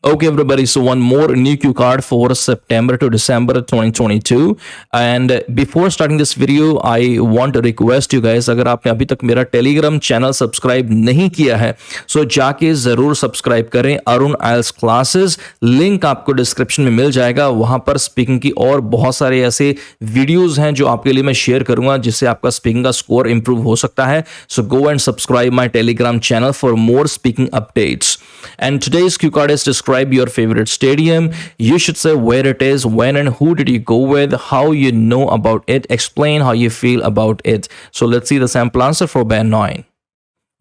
Okay, everybody. So one more new cue card for September to December 2022. And before starting this video, I want to request you guys, अगर आपने अभी तक मेरा Telegram channel subscribe नहीं किया है, so जाके जरूर सब्सक्राइब करें. अरुण आइल्स क्लासेस, लिंक आपको डिस्क्रिप्शन में मिल जाएगा. वहां पर स्पीकिंग की और बहुत सारे ऐसे वीडियोज हैं जो आपके लिए मैं शेयर करूंगा, जिससे आपका स्पीकिंग का स्कोर इंप्रूव हो सकता है. So go and subscribe my Telegram channel for more speaking updates. And today's cue card is describe your favorite stadium. You should say where it is, when and who did you go with, how you know about it, explain how you feel about it. So let's see the sample answer for band 9.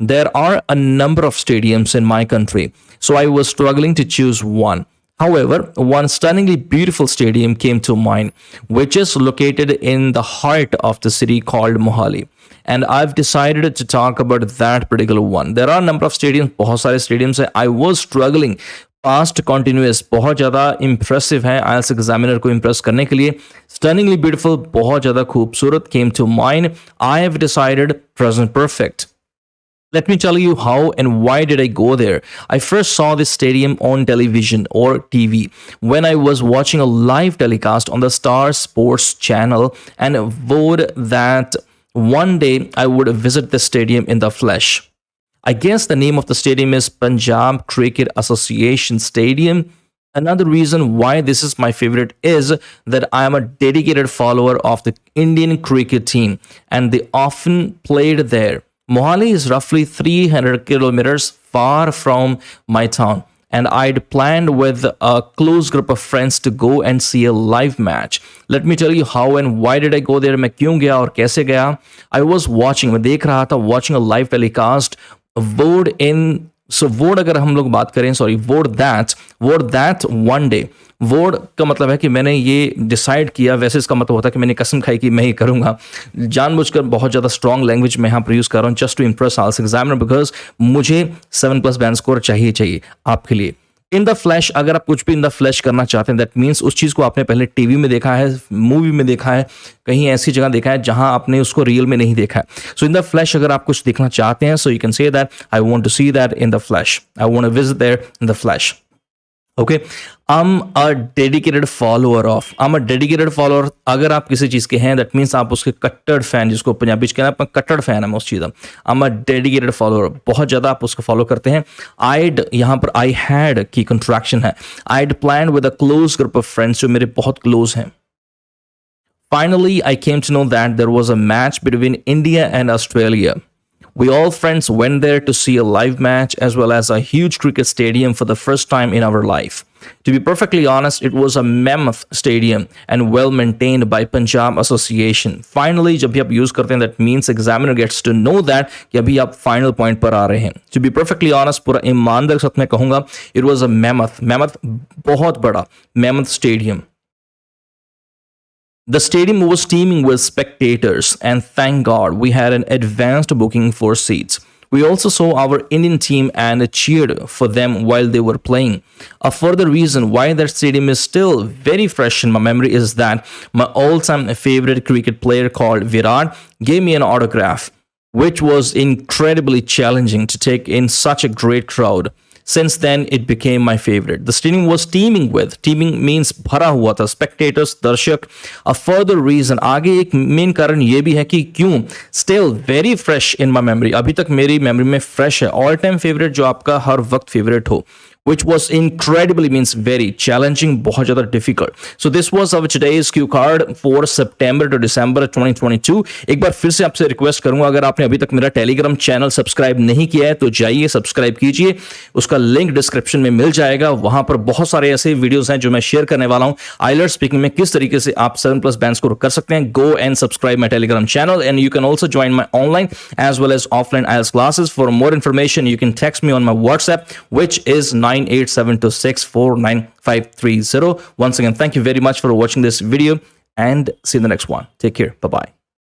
There are a number of stadiums in my country, so I was struggling to choose one. However, one stunningly beautiful stadium came to mind, which is located in the heart of the city called Mohali. And I've decided to talk about that particular one. There are a number of stadiums, बहुत सारे stadiums हैं. I was struggling. Past continuous बहुत ज़्यादा impressive है IELTS examiner को impress करने के लिए. Stunningly beautiful बहुत ज़्यादा खूबसूरत came to mind. I have decided present perfect. Let me tell you how and why did I go there. I first saw this stadium on television or TV when I was watching a live telecast on the Star Sports channel and vowed that one day I would visit the stadium in the flesh. I guess the name of the stadium is Punjab Cricket Association Stadium. Another reason why this is my favorite is that I am a dedicated follower of the Indian cricket team and they often played there. Mohali is roughly 300 kilometers far from my town, and I'd planned with a close group of friends to go and see a live match. Let me tell you how and why did I go there. मैं क्यों गया और कैसे गया. I was watching, मैं देख रहा था, watching a live telecast. Vote in, so vote अगर हम लोग बात करें, sorry, vote that one day. Vote का मतलब है कि मैंने ये डिसाइड किया. वैसे इसका मतलब होता है कि मैंने कसम खाई कि मैं ही करूंगा. जानबूझकर बहुत ज़्यादा स्ट्रॉन्ग लैंग्वेज में यहाँ पर यूज़ कर रहा हूँ just to impress IELTS examiner, because मुझे 7+ बैंड स्कोर चाहिए आपके लिए. इन द फ्लैश, अगर आप कुछ भी इन द फ्लैश करना चाहते हैं, दैट मीन्स उस चीज़ को आपने पहले टीवी में देखा है, मूवी में देखा है, कहीं ऐसी जगह देखा है जहां आपने उसको रियल में नहीं देखा है. सो इन द फ्लैश अगर आप कुछ देखना चाहते हैं, so you can say that I want to see that in the flash. I want to visit there in the flash. Okay, I'm a dedicated follower of. अगर आप किसी चीज़ के हैं, दैट मीन्स आप उसके कट्टर फैन, जिसको पंजाबी कहना है, कट्टर फैन है उस चीज़ का. I'm a dedicated follower. बहुत ज़्यादा आप उसको फॉलो करते हैं. I'd, यहाँ पर I had की कंट्रैक्शन है. I'd planned with a close group of friends, जो मेरे बहुत क्लोज हैं. Finally, I came to know that there was a match between India and Australia. We all friends went there to see a live match as well as a huge cricket stadium for the first time in our life. To be perfectly honest, it was a mammoth stadium and well maintained by Punjab Association. Finally, जब भी आप use करते हैं, that means examiner gets to know that कि अभी आप final point पर आ रहे हैं. To be perfectly honest, पूरा ईमानदारी के साथ मैं कहूँगा, it was a mammoth बहुत बड़ा mammoth stadium. The stadium was teeming with spectators, and thank God we had an advanced booking for seats. We also saw our Indian team and cheered for them while they were playing. A further reason why that stadium is still very fresh in my memory is that my all-time favorite cricket player called Virat gave me an autograph, which was incredibly challenging to take in such a great crowd. Since then, it became my favorite. The stadium was teeming means भरा हुआ था, spectators, दर्शक. A further reason, आगे एक main कारण ये भी है कि क्यों, still very fresh in my memory. अभी तक मेरी मेमोरी में fresh है. All time favorite जो आपका हर वक्त favorite हो, which was incredibly means very challenging, बहुत ज़्यादा difficult. So this was our today's cue card for September to December 2022. एक बार फिर से आपसे रिक्वेस्ट करूंगा, अगर आपने अभी तक मेरा टेलीग्राम चैनल सब्सक्राइब नहीं किया है तो जाइए सब्सक्राइब कीजिए. उसका लिंक डिस्क्रिप्शन में मिल जाएगा. वहां पर बहुत सारे ऐसे वीडियोस हैं जो मैं शेयर करने वाला हूं. IELTS स्पीकिंग में किस तरीके से आप 7+ बैंड स्कोर कर सकते हैं. Go and subscribe my Telegram channel and you can also join my online as well as offline IELTS classes. For more information, you can text me on my WhatsApp, which is 9872649530. Once again, thank you very much for watching this video and see you in the next one. Take care. Bye-bye.